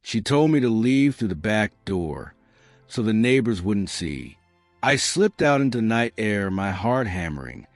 She told me to leave through the back door so the neighbors wouldn't see. I slipped out into night air, my heart hammering,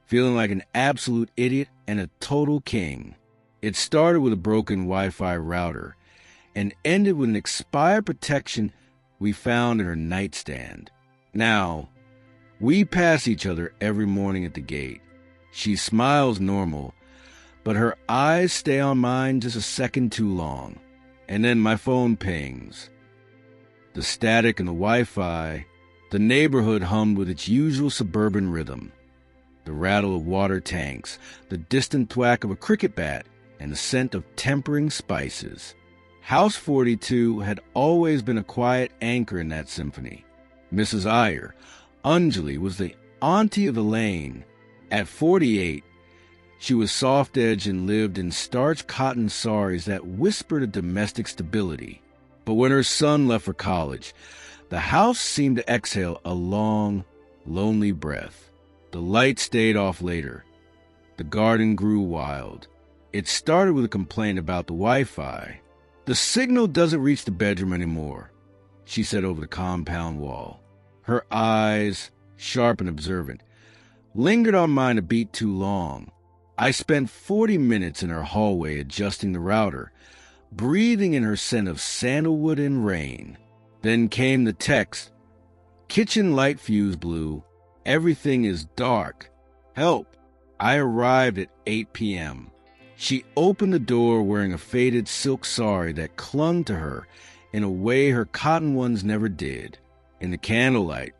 feeling like an absolute idiot and a total king. It started with a broken Wi-Fi router and ended with an expired protection we found in her nightstand. Now, we pass each other every morning at the gate. She smiles normal, but her eyes stay on mine just a second too long. And then my phone pings. The static and the Wi-Fi, the neighborhood hummed with its usual suburban rhythm. The rattle of water tanks, the distant thwack of a cricket bat, and the scent of tempering spices. House 42 had always been a quiet anchor in that symphony. Mrs. Iyer, Anjali, was the auntie of the lane. At 48, she was soft-edged and lived in starched cotton saris that whispered of domestic stability. But when her son left for college, the house seemed to exhale a long, lonely breath. The light stayed off later. The garden grew wild. It started with a complaint about the Wi-Fi. "The signal doesn't reach the bedroom anymore," she said over the compound wall. Her eyes, sharp and observant, lingered on mine a beat too long. I spent 40 minutes in her hallway adjusting the router, breathing in her scent of sandalwood and rain. Then came the text. "Kitchen light fuse blew. Everything is dark. Help." I arrived at 8 p.m. She opened the door wearing a faded silk sari that clung to her in a way her cotton ones never did. In the candlelight,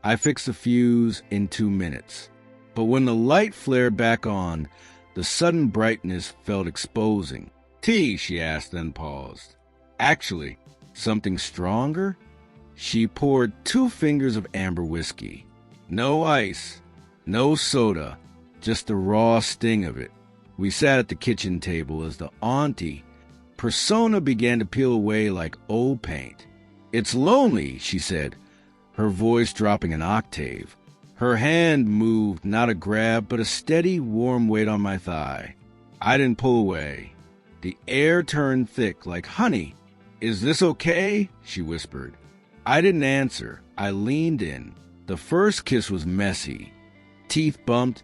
I fixed the fuse in 2 minutes. But when the light flared back on, the sudden brightness felt exposing. "Tea?" she asked, then paused. "Actually, something stronger?" She poured 2 fingers of amber whiskey. No ice, no soda, just the raw sting of it. We sat at the kitchen table as the auntie persona began to peel away like old paint. "It's lonely," she said, her voice dropping an octave. Her hand moved, not a grab, but a steady, warm weight on my thigh. I didn't pull away. The air turned thick, like honey. "Is this okay?" she whispered. I didn't answer. I leaned in. The first kiss was messy. Teeth bumped,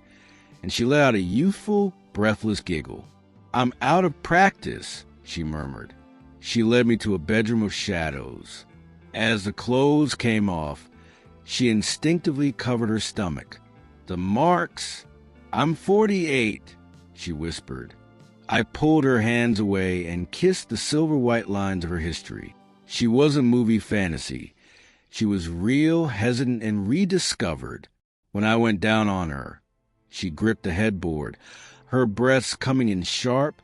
and she let out a youthful, breathless giggle. "I'm out of practice," she murmured. She led me to a bedroom of shadows. As the clothes came off, she instinctively covered her stomach. "The marks." "I'm 48, she whispered. I pulled her hands away and kissed the silver-white lines of her history. She wasn't movie fantasy. She was real, hesitant, and rediscovered. When I went down on her, she gripped the headboard, her breaths coming in sharp,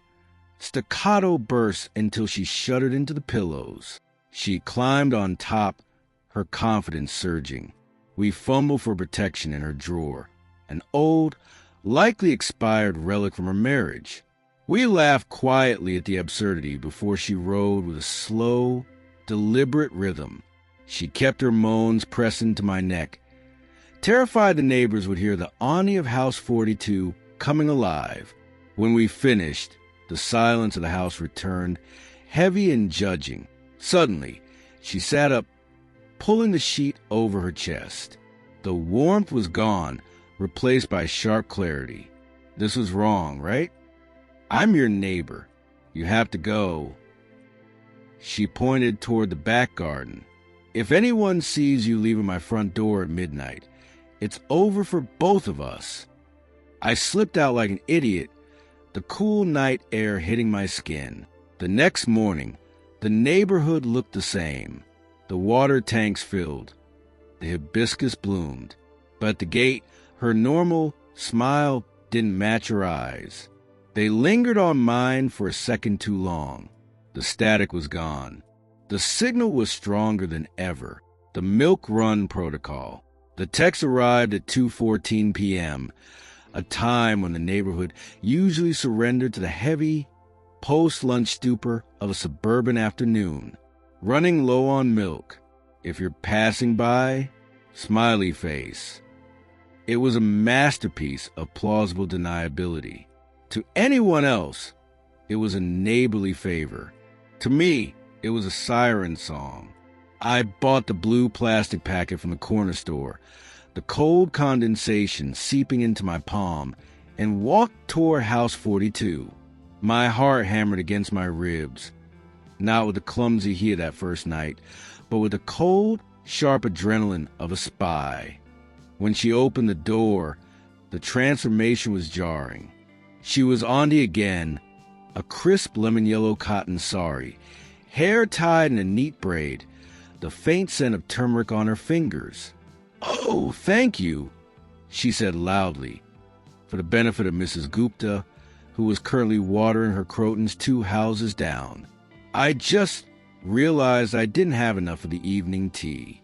staccato bursts until she shuddered into the pillows. She climbed on top, her confidence surging. We fumbled for protection in her drawer, an old, likely expired relic from her marriage. We laughed quietly at the absurdity before she rode with a slow, deliberate rhythm. She kept her moans pressed into my neck, terrified the neighbors would hear the Aunty of House 42 coming alive. When we finished, the silence of the house returned, heavy and judging. Suddenly, she sat up, pulling the sheet over her chest. The warmth was gone, replaced by sharp clarity. "This was wrong, right? I'm your neighbor. You have to go." She pointed toward the back garden. "If anyone sees you leaving my front door at midnight, it's over for both of us." I slipped out like an idiot, the cool night air hitting my skin. The next morning, the neighborhood looked the same. The water tanks filled. The hibiscus bloomed. But at the gate, her normal smile didn't match her eyes. They lingered on mine for a second too long. The static was gone. The signal was stronger than ever. The milk run protocol. The text arrived at 2:14 p.m., a time when the neighborhood usually surrendered to the heavy, post-lunch stupor of a suburban afternoon. "Running low on milk. If you're passing by," smiley face. It was a masterpiece of plausible deniability. To anyone else, it was a neighborly favor. To me, It was a siren song. I bought the blue plastic packet from the corner store, the cold condensation seeping into my palm, and walked toward House 42. My heart hammered against my ribs, not with the clumsy heat of that first night, but with the cold, sharp adrenaline of a spy. When she opened the door, the transformation was jarring. She was Aunty again, a crisp lemon-yellow cotton sari, hair tied in a neat braid, the faint scent of turmeric on her fingers. "Oh, thank you," she said loudly, for the benefit of Mrs. Gupta, who was currently watering her crotons 2 houses down. I just realized I didn't have enough of the evening tea.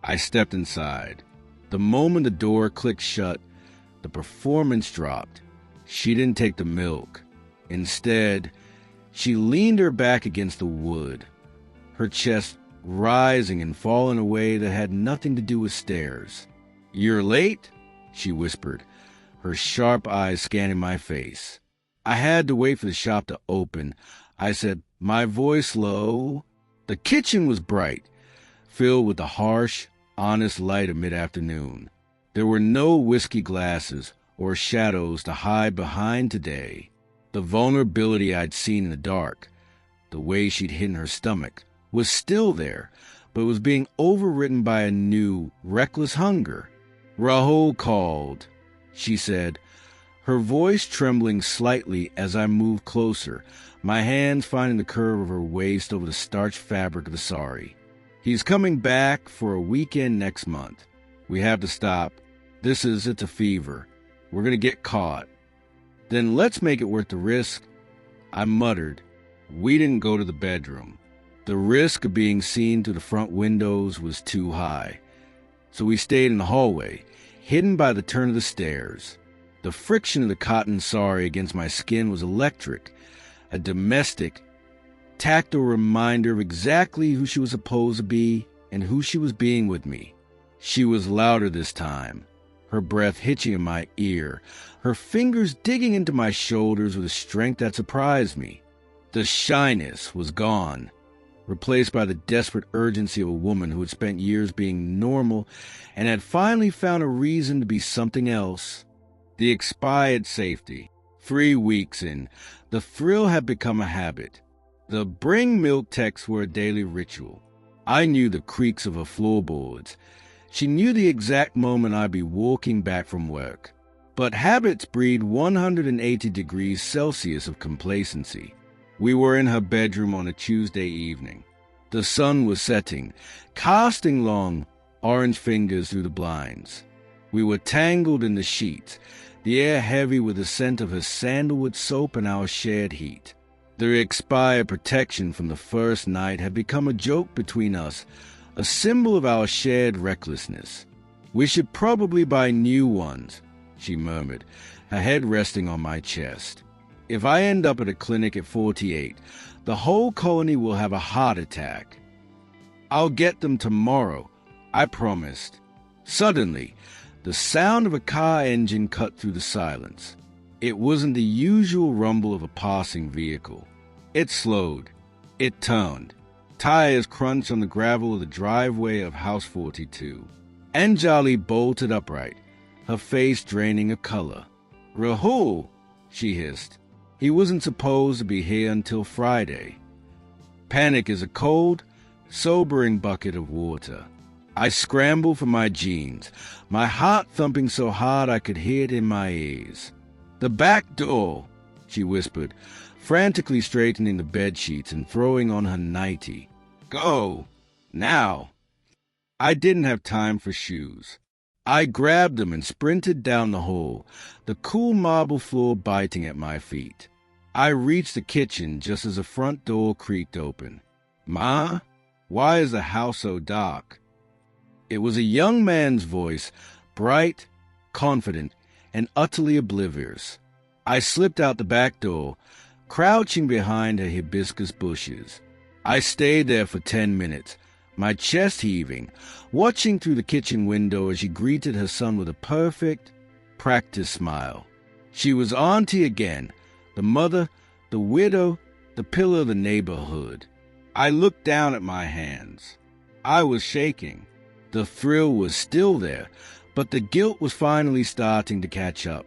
I stepped inside. The moment the door clicked shut, the performance dropped. She didn't take the milk. Instead, she leaned her back against the wood, her chest rising and falling in a way that had nothing to do with stairs. "You're late?" she whispered, her sharp eyes scanning my face. I had to wait for the shop to open. I said, my voice low. The kitchen was bright, filled with the harsh, honest light of mid-afternoon. There were no whiskey glasses or shadows to hide behind today. The vulnerability I'd seen in the dark, the way she'd hidden her stomach, was still there, but was being overwritten by a new, reckless hunger. "Rahul called," she said, her voice trembling slightly as I moved closer, my hands finding the curve of her waist over the starched fabric of the sari. "He's coming back for a weekend next month. We have to stop. It's a fever. We're going to get caught. Then let's make it worth the risk." I muttered. We didn't go to the bedroom. The risk of being seen through the front windows was too high. So we stayed in the hallway, hidden by the turn of the stairs. The friction of the cotton sari against my skin was electric, a domestic, tactile reminder of exactly who she was supposed to be and who she was being with me. She was louder this time, her breath hitching in my ear, her fingers digging into my shoulders with a strength that surprised me. The shyness was gone, replaced by the desperate urgency of a woman who had spent years being normal and had finally found a reason to be something else. The expired safety. 3 weeks in, the thrill had become a habit. The bring milk texts were a daily ritual. I knew the creaks of her floorboards. She knew the exact moment I'd be walking back from work. But habits breed 180 degrees Celsius of complacency. We were in her bedroom on a Tuesday evening. The sun was setting, casting long, orange fingers through the blinds. We were tangled in the sheets, the air heavy with the scent of her sandalwood soap and our shared heat. The expired protection from the first night had become a joke between us, a symbol of our shared recklessness. "We should probably buy new ones," she murmured, her head resting on my chest. "If I end up at a clinic at 48, the whole colony will have a heart attack." "I'll get them tomorrow," I promised. Suddenly, the sound of a car engine cut through the silence. It wasn't the usual rumble of a passing vehicle. It slowed. It turned. Tires crunched on the gravel of the driveway of House 42. Anjali bolted upright, her face draining of color. "Rahul," she hissed. "He wasn't supposed to be here until Friday." Panic is a cold, sobering bucket of water. I scrambled for my jeans, my heart thumping so hard I could hear it in my ears. "The back door," she whispered, frantically straightening the bedsheets and throwing on her nightie. "Go! Now!" I didn't have time for shoes. I grabbed them and sprinted down the hall, the cool marble floor biting at my feet. I reached the kitchen just as the front door creaked open. "Ma, why is the house so dark?" It was a young man's voice, bright, confident, and utterly oblivious. I slipped out the back door, crouching behind her hibiscus bushes. I stayed there for 10 minutes, my chest heaving, watching through the kitchen window as she greeted her son with a perfect, practiced smile. She was Aunty again, the mother, the widow, the pillar of the neighborhood. I looked down at my hands. I was shaking. The thrill was still there, but the guilt was finally starting to catch up.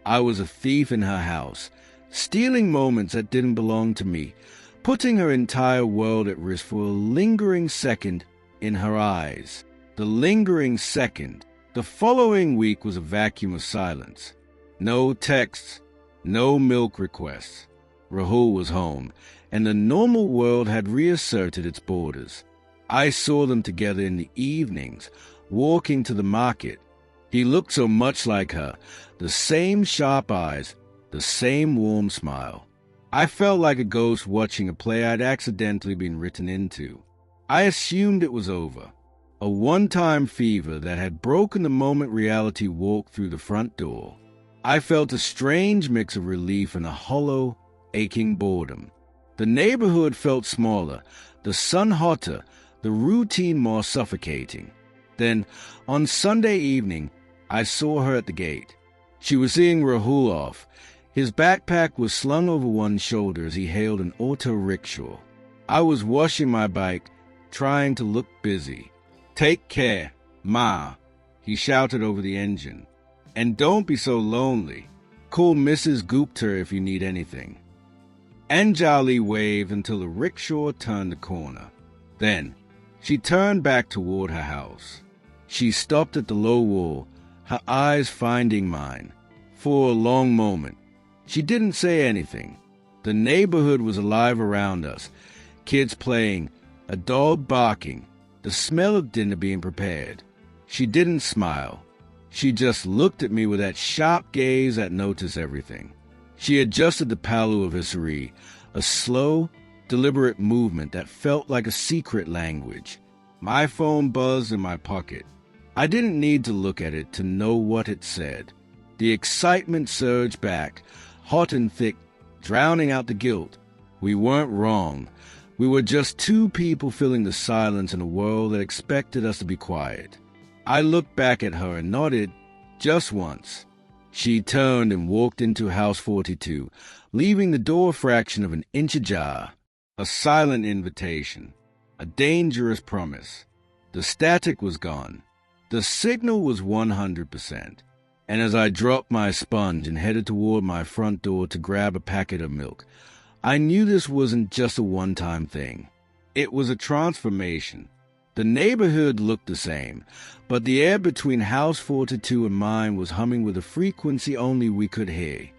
I was a thief in her house, stealing moments that didn't belong to me, putting her entire world at risk for a lingering second in her eyes. The lingering second. The following week was a vacuum of silence. No texts, no milk requests. Rahul was home, and the normal world had reasserted its borders. I saw them together in the evenings, walking to the market. He looked so much like her, the same sharp eyes, the same warm smile. I felt like a ghost watching a play I'd accidentally been written into. I assumed it was over. A one-time fever that had broken the moment reality walked through the front door. I felt a strange mix of relief and a hollow, aching boredom. The neighborhood felt smaller, the sun hotter, the routine more suffocating. Then, on Sunday evening, I saw her at the gate. She was seeing Rahul off. His backpack was slung over one shoulder as he hailed an auto rickshaw. I was washing my bike, trying to look busy. "Take care, Ma," he shouted over the engine. "And don't be so lonely. Call Mrs. Gupta if you need anything." Anjali waved until the rickshaw turned the corner. Then, she turned back toward her house. She stopped at the low wall, her eyes finding mine. For a long moment, she didn't say anything. The neighborhood was alive around us. Kids playing, a dog barking, the smell of dinner being prepared. She didn't smile. She just looked at me with that sharp gaze that noticed everything. She adjusted the pallor of her saree, a slow, deliberate movement that felt like a secret language. My phone buzzed in my pocket. I didn't need to look at it to know what it said. The excitement surged back, hot and thick, drowning out the guilt. We weren't wrong. We were just two people filling the silence in a world that expected us to be quiet. I looked back at her and nodded, just once. She turned and walked into House 42, leaving the door a fraction of an inch ajar. A silent invitation. A dangerous promise. The static was gone. The signal was 100%. And as I dropped my sponge and headed toward my front door to grab a packet of milk, I knew this wasn't just a one-time thing. It was a transformation. The neighborhood looked the same, but the air between House 42 and mine was humming with a frequency only we could hear.